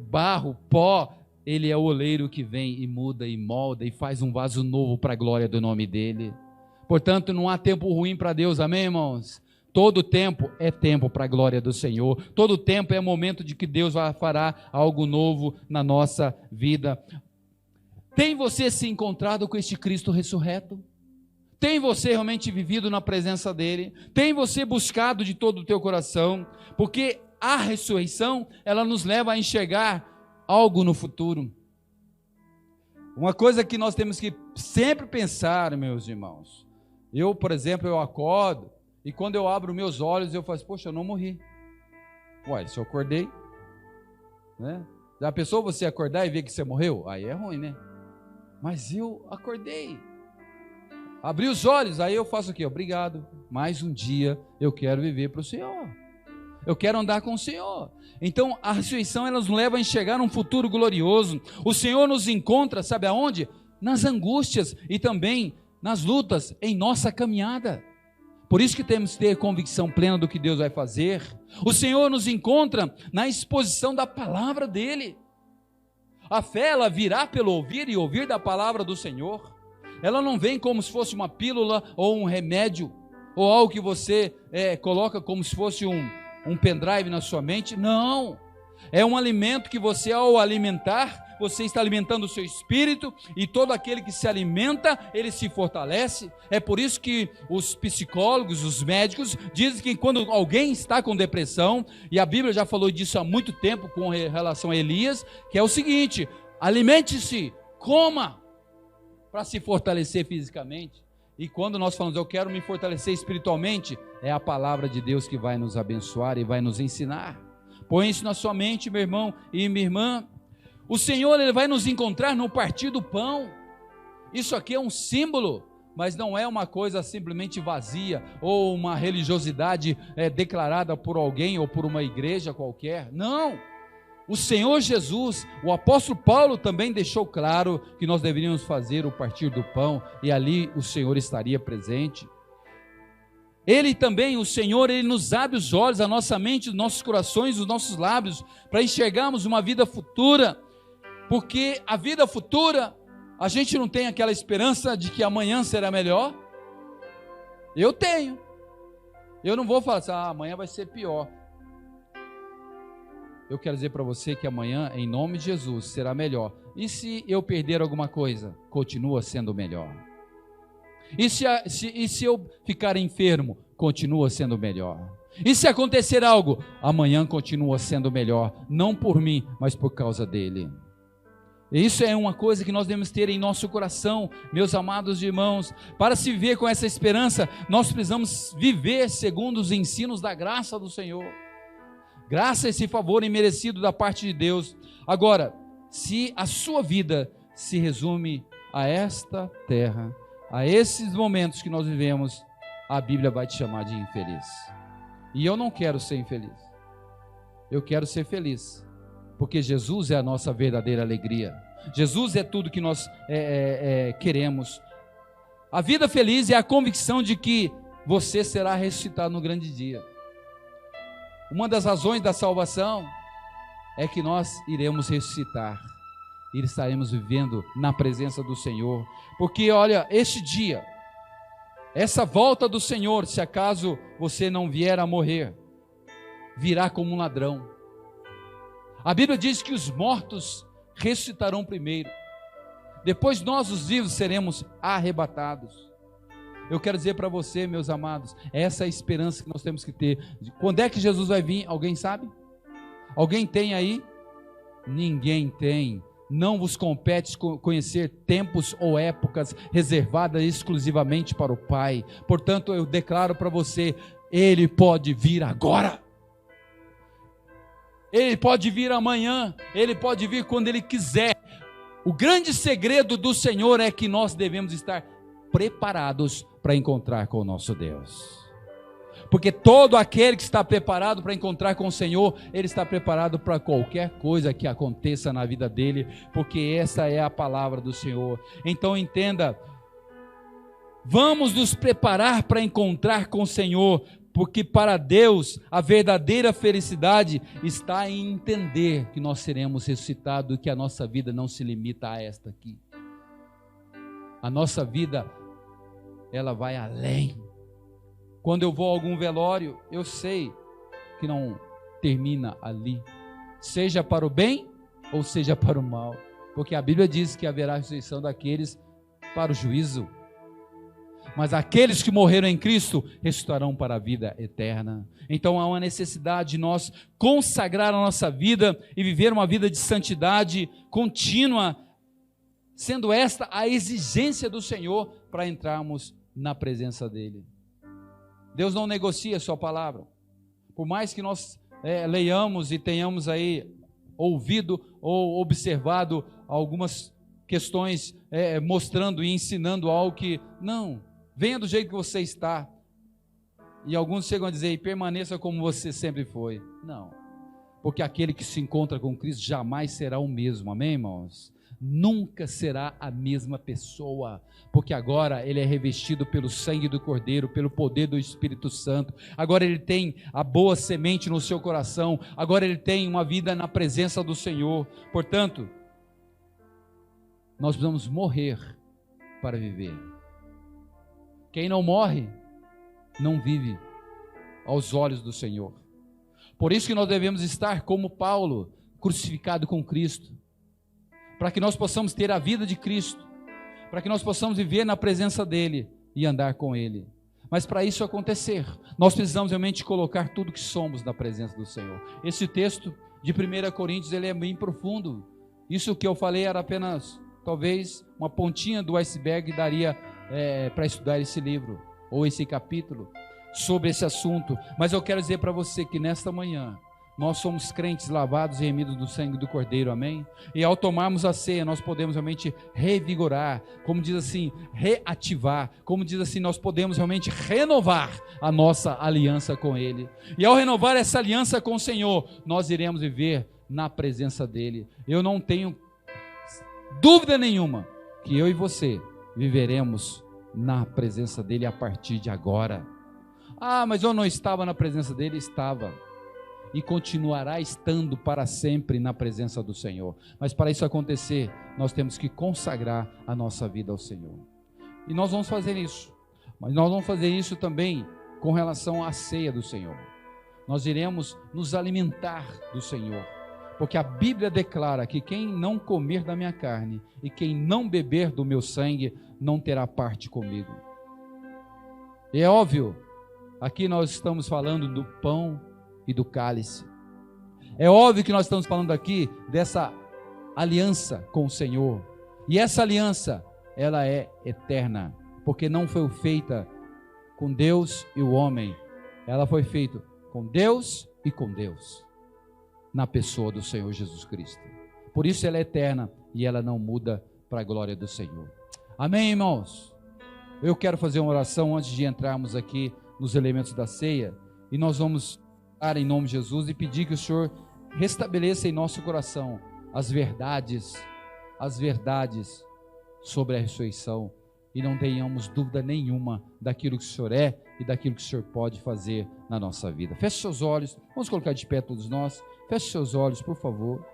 [SPEAKER 2] barro, pó, Ele é o oleiro que vem e muda e molda e faz um vaso novo para a glória do nome dEle. Portanto, não há tempo ruim para Deus, amém, irmãos? Todo tempo é tempo para a glória do Senhor. Todo tempo é momento de que Deus fará algo novo na nossa vida. Tem você se encontrado com este Cristo ressurreto? Tem você realmente vivido na presença dEle? Tem você buscado de todo o teu coração? Porque a ressurreição, ela nos leva a enxergar algo no futuro. Uma coisa que nós temos que sempre pensar, meus irmãos. Eu, por exemplo, eu acordo e quando eu abro meus olhos eu falo, poxa, eu não morri. Uai, se eu acordei, né? Já pensou você acordar e ver que você morreu? Aí é ruim, né? Mas eu acordei, abri os olhos, aí eu faço o quê? Obrigado, mais um dia eu quero viver para o Senhor, eu quero andar com o Senhor. Então a ressurreição, ela nos leva a enxergar um futuro glorioso. O Senhor nos encontra, sabe aonde? Nas angústias e também nas lutas em nossa caminhada. Por isso que temos que ter convicção plena do que Deus vai fazer. O Senhor nos encontra na exposição da palavra dEle. A fé, ela virá pelo ouvir e ouvir da palavra do Senhor. Ela não vem como se fosse uma pílula ou um remédio, ou algo que você coloca como se fosse um pendrive na sua mente. Não, é um alimento que você, ao alimentar, você está alimentando o seu espírito, e todo aquele que se alimenta, ele se fortalece. É por isso que os psicólogos, os médicos, dizem que quando alguém está com depressão, e a Bíblia já falou disso há muito tempo com relação a Elias, que é o seguinte: alimente-se, coma, para se fortalecer fisicamente. E quando nós falamos, eu quero me fortalecer espiritualmente, é a palavra de Deus que vai nos abençoar e vai nos ensinar. Põe isso na sua mente, meu irmão e minha irmã. O Senhor, Ele vai nos encontrar no partir do pão. Isso aqui é um símbolo, mas não é uma coisa simplesmente vazia, ou uma religiosidade declarada por alguém ou por uma igreja qualquer. Não, o Senhor Jesus, o apóstolo Paulo também deixou claro que nós deveríamos fazer o partir do pão, e ali o Senhor estaria presente. Ele também, o Senhor, Ele nos abre os olhos, a nossa mente, os nossos corações, os nossos lábios, para enxergarmos uma vida futura. Porque a vida futura, a gente não tem aquela esperança de que amanhã será melhor. Eu tenho. Eu não vou falar assim, amanhã vai ser pior. Eu quero dizer para você que amanhã, em nome de Jesus, será melhor. E se eu perder alguma coisa, continua sendo melhor. E se eu ficar enfermo, continua sendo melhor. E se acontecer algo, amanhã continua sendo melhor. Não por mim, mas por causa dele. Isso é uma coisa que nós devemos ter em nosso coração, meus amados irmãos. Para se viver com essa esperança, nós precisamos viver segundo os ensinos da graça do Senhor. Graça é esse favor imerecido da parte de Deus. Agora, se a sua vida se resume a esta terra, a esses momentos que nós vivemos, a Bíblia vai te chamar de infeliz. E eu não quero ser infeliz. Eu quero ser feliz. Porque Jesus é a nossa verdadeira alegria. Jesus é tudo que nós queremos. A vida feliz é a convicção de que você será ressuscitado no grande dia. Uma das razões da salvação é que nós iremos ressuscitar e estaremos vivendo na presença do Senhor. Porque olha, este dia, essa volta do Senhor, se acaso você não vier a morrer, virá como um ladrão. A Bíblia diz que os mortos ressuscitarão primeiro, depois nós, os vivos, seremos arrebatados. Eu quero dizer para você, meus amados, essa é a esperança que nós temos que ter. Quando é que Jesus vai vir? Alguém sabe? Alguém tem aí? Ninguém tem. Não vos compete conhecer tempos ou épocas reservadas exclusivamente para o Pai. Portanto, eu declaro para você, Ele pode vir agora. Ele pode vir amanhã, Ele pode vir quando Ele quiser. O grande segredo do Senhor é que nós devemos estar preparados para encontrar com o nosso Deus. Porque todo aquele que está preparado para encontrar com o Senhor, ele está preparado para qualquer coisa que aconteça na vida dele, porque essa é a palavra do Senhor. Então entenda, vamos nos preparar para encontrar com o Senhor, porque para Deus a verdadeira felicidade está em entender que nós seremos ressuscitados e que a nossa vida não se limita a esta aqui. A nossa vida, ela vai além. Quando eu vou a algum velório, eu sei que não termina ali, seja para o bem ou seja para o mal, porque a Bíblia diz que haverá ressurreição daqueles para o juízo. Mas aqueles que morreram em Cristo ressuscitarão para a vida eterna. Então há uma necessidade de nós consagrar a nossa vida e viver uma vida de santidade contínua, sendo esta a exigência do Senhor para entrarmos na presença dEle. Deus não negocia a sua palavra. Por mais que nós leiamos e tenhamos aí ouvido ou observado algumas questões mostrando e ensinando algo que não, venha do jeito que você está. E alguns chegam a dizer, e permaneça como você sempre foi. Não, porque aquele que se encontra com Cristo jamais será o mesmo, amém, irmãos? Nunca será a mesma pessoa, porque agora ele é revestido pelo sangue do Cordeiro, pelo poder do Espírito Santo. Agora ele tem a boa semente no seu coração, agora ele tem uma vida na presença do Senhor. Portanto, nós precisamos morrer para viver. Quem não morre, não vive aos olhos do Senhor. Por isso que nós devemos estar como Paulo, crucificado com Cristo, para que nós possamos ter a vida de Cristo, para que nós possamos viver na presença dEle e andar com Ele. Mas para isso acontecer, nós precisamos realmente colocar tudo que somos na presença do Senhor. Esse texto de 1 Coríntios, ele é bem profundo. Isso que eu falei era apenas, talvez, uma pontinha do iceberg daria para estudar esse livro, ou esse capítulo, sobre esse assunto. Mas eu quero dizer para você que nesta manhã, nós somos crentes lavados e remidos do sangue do Cordeiro, amém? E ao tomarmos a ceia, nós podemos realmente revigorar, como diz assim, reativar, como diz assim, nós podemos realmente renovar a nossa aliança com Ele. E ao renovar essa aliança com o Senhor, nós iremos viver na presença dEle. Eu não tenho dúvida nenhuma que eu e você viveremos na presença dEle a partir de agora. Ah, mas eu não estava na presença dEle. Estava. E continuará estando para sempre na presença do Senhor. Mas para isso acontecer, nós temos que consagrar a nossa vida ao Senhor. E nós vamos fazer isso. Mas nós vamos fazer isso também com relação à ceia do Senhor. Nós iremos nos alimentar do Senhor. Porque a Bíblia declara que quem não comer da minha carne e quem não beber do meu sangue não terá parte comigo. E é óbvio, aqui nós estamos falando do pão e do cálice. É óbvio que nós estamos falando aqui dessa aliança com o Senhor. E essa aliança, ela é eterna, porque não foi feita com Deus e o homem. Ela foi feita com Deus e com Deus, na pessoa do Senhor Jesus Cristo. Por isso ela é eterna e ela não muda para a glória do Senhor. Amém, irmãos? Eu quero fazer uma oração antes de entrarmos aqui nos elementos da ceia, e nós vamos orar em nome de Jesus e pedir que o Senhor restabeleça em nosso coração as verdades sobre a ressurreição, e não tenhamos dúvida nenhuma daquilo que o Senhor é e daquilo que o Senhor pode fazer na nossa vida. Feche seus olhos, vamos colocar de pé todos nós. Feche seus olhos, por favor.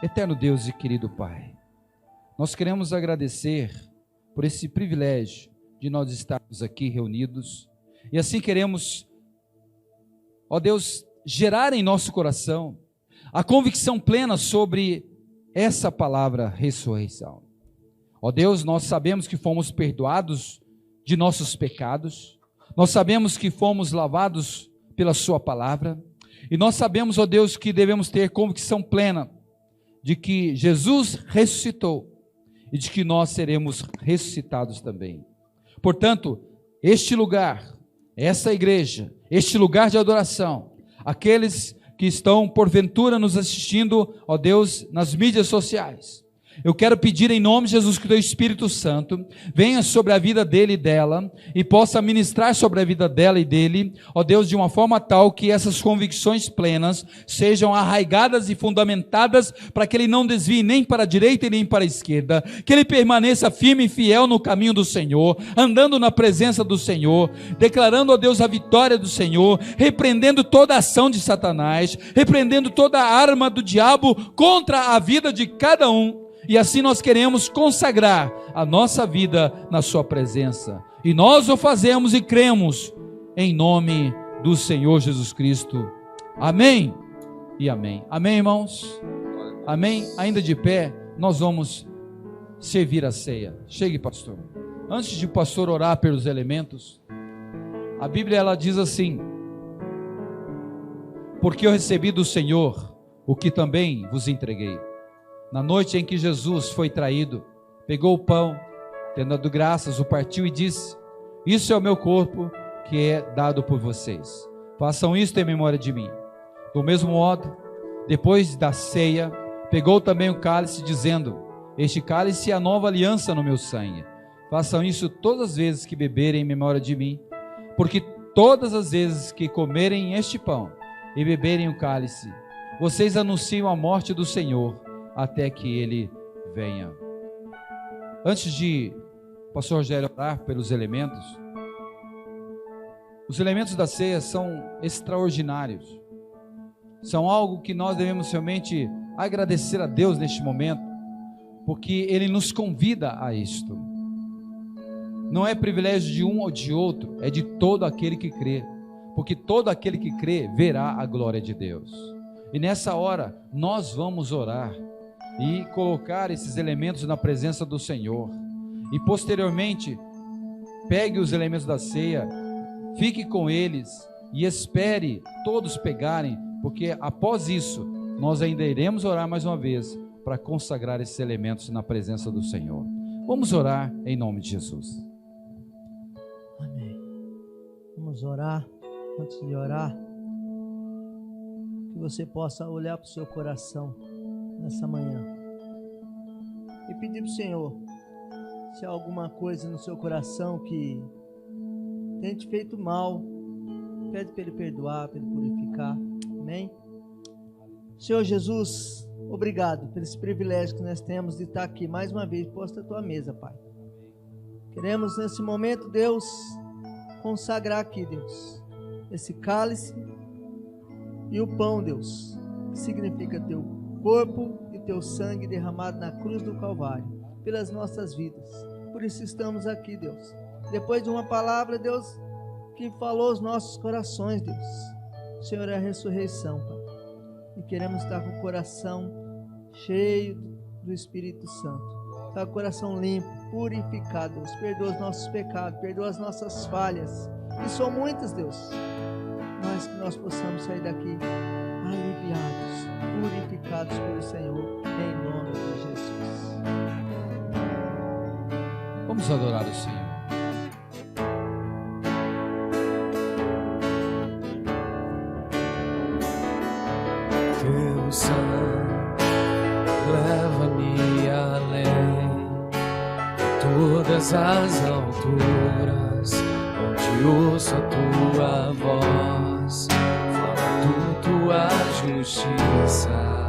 [SPEAKER 2] Eterno Deus e querido Pai, nós queremos agradecer por esse privilégio de nós estarmos aqui reunidos, e assim queremos, ó Deus, gerar em nosso coração a convicção plena sobre essa palavra ressurreição. Ó Deus, nós sabemos que fomos perdoados de nossos pecados, nós sabemos que fomos lavados pela sua palavra, e nós sabemos, ó Deus, que devemos ter convicção plena de que Jesus ressuscitou e de que nós seremos ressuscitados também. Portanto, este lugar, essa igreja, este lugar de adoração, aqueles que estão porventura nos assistindo, ó Deus, nas mídias sociais. Eu quero pedir em nome de Jesus que o teu Espírito Santo venha sobre a vida dele e dela e possa ministrar sobre a vida dela e dele, ó Deus, de uma forma tal que essas convicções plenas sejam arraigadas e fundamentadas para que ele não desvie nem para a direita e nem para a esquerda, que ele permaneça firme e fiel no caminho do Senhor, andando na presença do Senhor, declarando, ó Deus, a vitória do Senhor, repreendendo toda a ação de Satanás, repreendendo toda a arma do diabo contra a vida de cada um. E assim nós queremos consagrar a nossa vida na sua presença. E nós o fazemos e cremos em nome do Senhor Jesus Cristo. Amém e amém. Amém, irmãos? Amém? Ainda de pé, nós vamos servir a ceia. Chegue, pastor. Antes de o pastor orar pelos elementos, a Bíblia ela diz assim: porque eu recebi do Senhor o que também vos entreguei. Na noite em que Jesus foi traído, pegou o pão, tendo dado graças, o partiu e disse: isso é o meu corpo que é dado por vocês. Façam isto em memória de mim. Do mesmo modo, depois da ceia, pegou também o cálice, dizendo: este cálice é a nova aliança no meu sangue. Façam isso todas as vezes que beberem em memória de mim, porque todas as vezes que comerem este pão e beberem o cálice, vocês anunciam a morte do Senhor até que ele venha. Antes de o pastor Rogério orar pelos elementos, os elementos da ceia são extraordinários, são algo que nós devemos realmente agradecer a Deus neste momento, porque ele nos convida a isto. Não é privilégio de um ou de outro, é de todo aquele que crê, porque todo aquele que crê verá a glória de Deus. E nessa hora nós vamos orar e colocar esses elementos na presença do Senhor, e posteriormente pegue os elementos da ceia, fique com eles e espere todos pegarem, porque após isso nós ainda iremos orar mais uma vez para consagrar esses elementos na presença do Senhor. Vamos orar em nome de Jesus.
[SPEAKER 1] Amém. Vamos orar. Antes de orar, que você possa olhar para o seu coração nessa manhã e pedir para o Senhor, se há alguma coisa no seu coração que tem te feito mal, pede para Ele perdoar, para Ele purificar. Amém? Senhor Jesus, obrigado por esse privilégio que nós temos de estar aqui mais uma vez posto à Tua mesa, Pai. Queremos nesse momento, Deus, consagrar aqui, Deus, esse cálice e o pão, Deus, que significa Teu corpo e Teu sangue derramado na cruz do Calvário, pelas nossas vidas. Por isso estamos aqui, Deus. Depois de uma palavra, Deus, que falou aos nossos corações, Deus. O Senhor é a ressurreição, Pai. E queremos estar com o coração cheio do Espírito Santo. Estar com o coração limpo, purificado, Deus. Perdoa os nossos pecados, perdoa as nossas falhas. E são muitas, Deus. Mas que nós possamos sair daqui aliviados, purificados pelo Senhor, em nome de Jesus.
[SPEAKER 2] Vamos adorar o Senhor.
[SPEAKER 3] Teu sangue leva-me além de todas as alturas, onde ouço a tua voz, fala tua justiça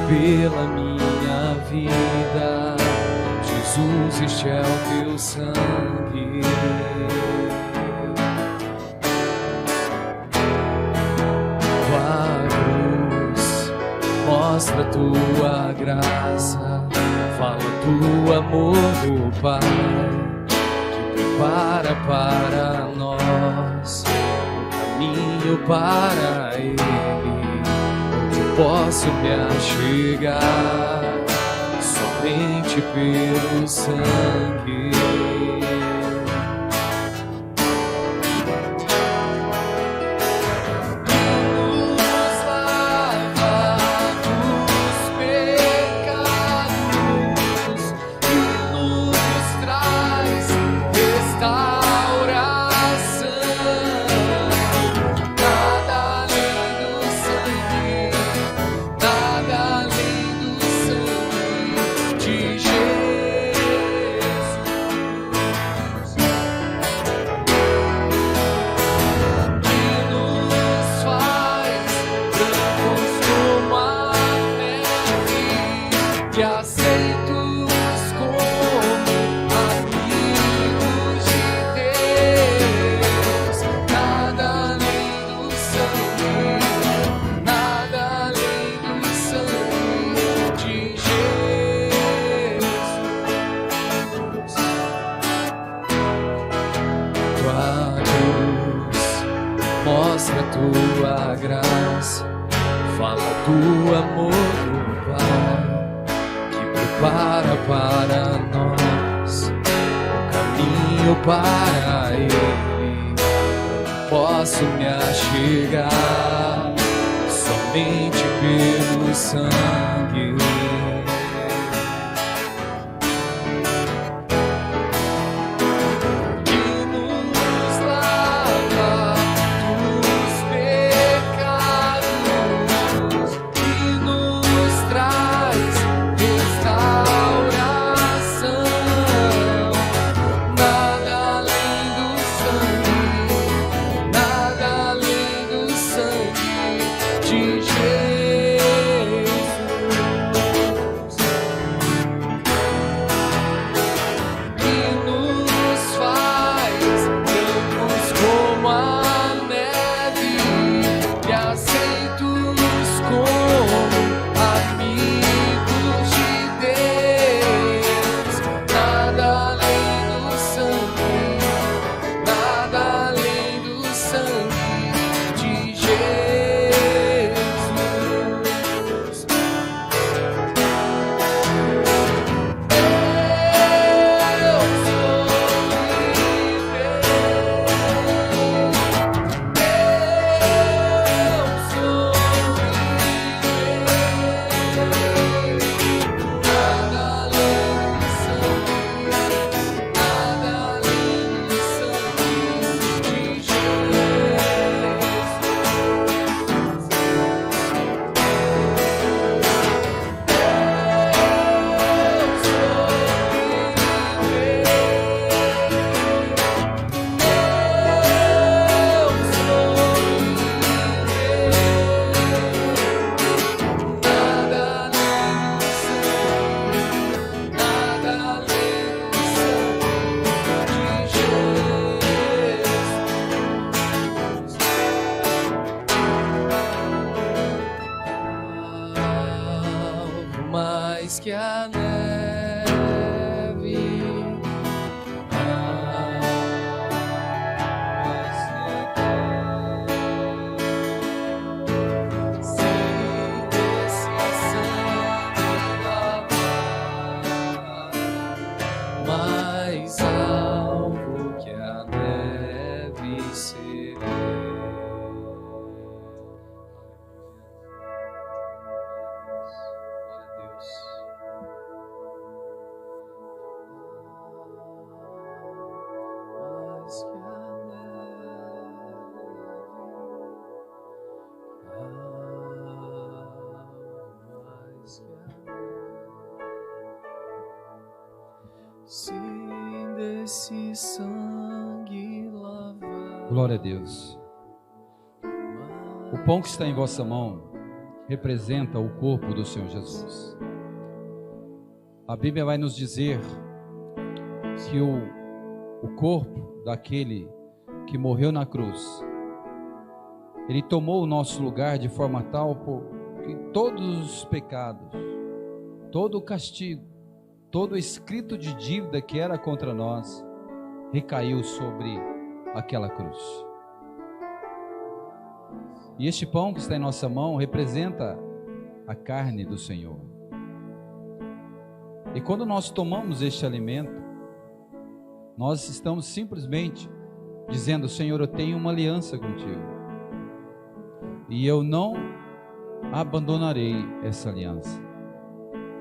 [SPEAKER 3] pela minha vida. Jesus, este é o teu sangue. Tua cruz mostra tua graça, fala do amor do Pai, que prepara para nós o caminho para Ele, onde posso me achegar somente pelo sangue. Restaura graça, fala do amor do Pai, que prepara para nós o caminho para Ele. Posso me achegar somente pelo sangue. Que a neve, sem esse sangue lavar, mais alvo que a neve serei. Sim, desse sangue lavar.
[SPEAKER 2] Glória a Deus. O pão que está em vossa mão representa o corpo do Senhor Jesus. A Bíblia vai nos dizer que o corpo daquele que morreu na cruz, ele tomou o nosso lugar de forma tal que todos os pecados, todo o castigo, todo o escrito de dívida que era contra nós, recaiu sobre aquela cruz. E este pão que está em nossa mão representa a carne do Senhor. E quando nós tomamos este alimento, nós estamos simplesmente dizendo: Senhor, eu tenho uma aliança contigo, e eu não abandonarei essa aliança.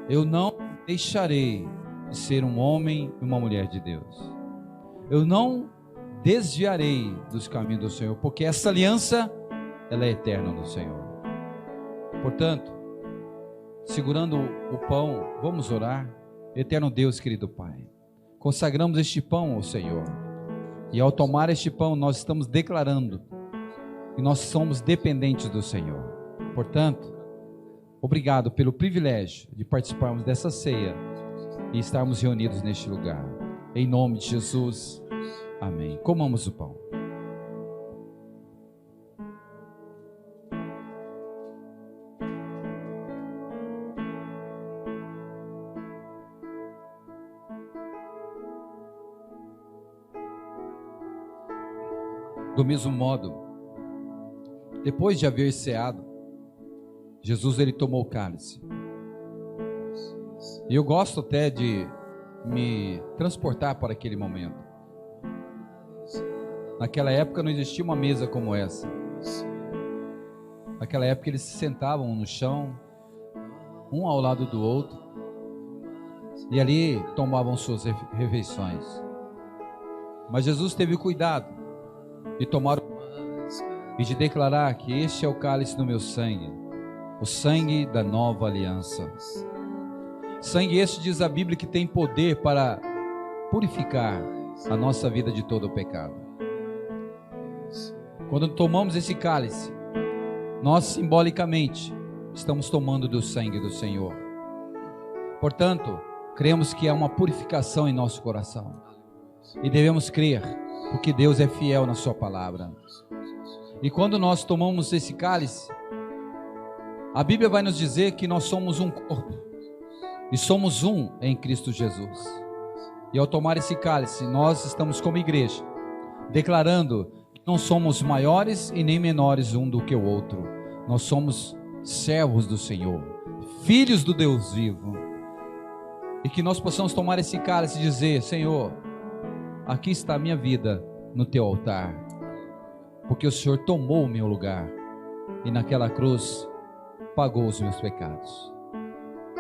[SPEAKER 2] Eu não deixarei de ser um homem e uma mulher de Deus. Eu não desviarei dos caminhos do Senhor, porque essa aliança, ela é eterna no Senhor. Portanto, segurando o pão, vamos orar. Eterno Deus, querido Pai, consagramos este pão ao Senhor, e ao tomar este pão, nós estamos declarando que nós somos dependentes do Senhor. Portanto, obrigado pelo privilégio de participarmos dessa ceia e estarmos reunidos neste lugar. Em nome de Jesus, amém. Comamos o pão. Do mesmo modo, depois de haver ceado, Jesus ele tomou o cálice. E eu gosto até de me transportar para aquele momento. Naquela época não existia uma mesa como essa. Naquela época eles se sentavam no chão, um ao lado do outro, e ali tomavam suas refeições. Mas Jesus teve cuidado de tomar e de declarar que este é o cálice do meu sangue, o sangue da nova aliança. Sangue este, diz a Bíblia, que tem poder para purificar a nossa vida de todo o pecado. Quando tomamos esse cálice, nós simbolicamente estamos tomando do sangue do Senhor. Portanto, cremos que há uma purificação em nosso coração. E devemos crer, porque Deus é fiel na sua palavra. E quando nós tomamos esse cálice, a Bíblia vai nos dizer que nós somos um corpo. E somos um em Cristo Jesus. E ao tomar esse cálice, nós estamos como igreja, declarando que não somos maiores e nem menores um do que o outro. Nós somos servos do Senhor, filhos do Deus vivo. E que nós possamos tomar esse cálice e dizer: Senhor, aqui está a minha vida no teu altar, porque o Senhor tomou o meu lugar e naquela cruz pagou os meus pecados.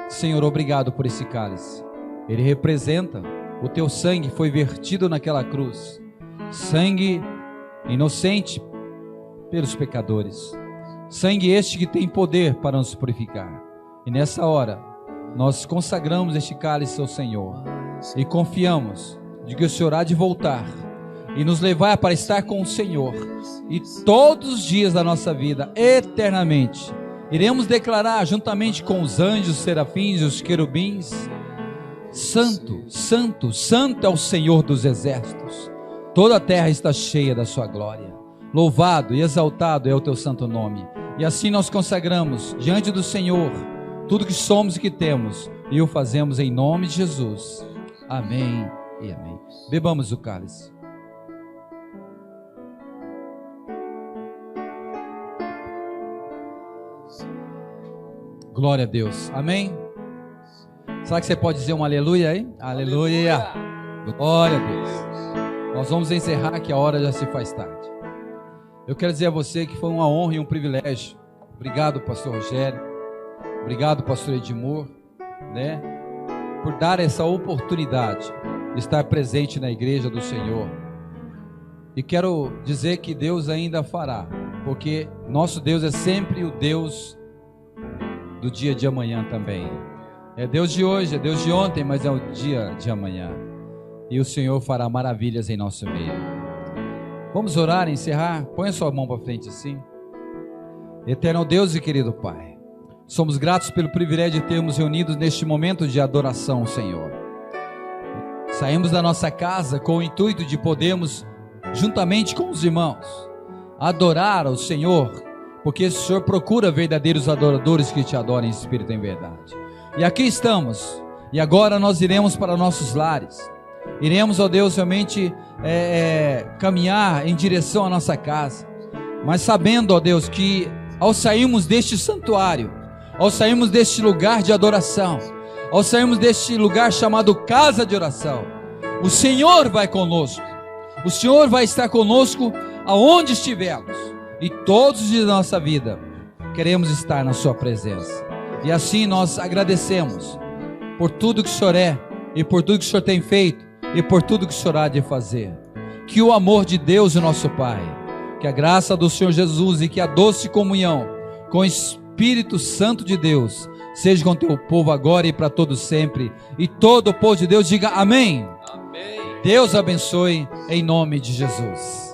[SPEAKER 2] Senhor, obrigado por esse cálice. Ele representa o teu sangue foi vertido naquela cruz, sangue inocente pelos pecadores, sangue este que tem poder para nos purificar. E nessa hora nós consagramos este cálice ao Senhor e confiamos de que o Senhor há de voltar e nos levar para estar com o Senhor, e todos os dias da nossa vida, eternamente, iremos declarar juntamente com os anjos, os serafins e os querubins: Santo, Santo, Santo é o Senhor dos exércitos, toda a terra está cheia da sua glória, louvado e exaltado é o teu santo nome. E assim nós consagramos diante do Senhor tudo que somos e que temos, e o fazemos em nome de Jesus. Amém e amém. Bebamos o cálice. Glória a Deus, amém? Será que você pode dizer um aleluia aí? Aleluia! Glória a Deus. Nós vamos encerrar, que a hora já se faz tarde. Eu quero dizer a você que foi uma honra e um privilégio. Obrigado, pastor Rogério. Obrigado, pastor Edmur, por dar essa oportunidade de estar presente na igreja do Senhor. E quero dizer que Deus ainda fará, porque nosso Deus é sempre o Deus do dia de amanhã também. É Deus de hoje, é Deus de ontem, mas é o dia de amanhã. E o Senhor fará maravilhas em nosso meio. Vamos orar e encerrar? Põe a sua mão para frente assim. Eterno Deus e querido Pai, somos gratos pelo privilégio de termos reunidos neste momento de adoração, Senhor. Saímos da nossa casa com o intuito de podermos, juntamente com os irmãos, adorar ao Senhor, porque o Senhor procura verdadeiros adoradores que te adorem em espírito e em verdade. E aqui estamos, e agora nós iremos para nossos lares, iremos, ó Deus, realmente caminhar em direção à nossa casa, mas sabendo, ó Deus, que ao sairmos deste santuário, ao sairmos deste lugar de adoração, ao sairmos deste lugar chamado casa de oração, o Senhor vai conosco, o Senhor vai estar conosco aonde estivermos. E todos os dias da nossa vida queremos estar na sua presença. E assim nós agradecemos por tudo que o Senhor é, e por tudo que o Senhor tem feito, e por tudo que o Senhor há de fazer. Que o amor de Deus, o nosso Pai, que a graça do Senhor Jesus e que a doce comunhão com o Espírito Santo de Deus seja com o teu povo agora e para todos sempre. E todo o povo de Deus diga amém. Amém. Deus abençoe em nome de Jesus.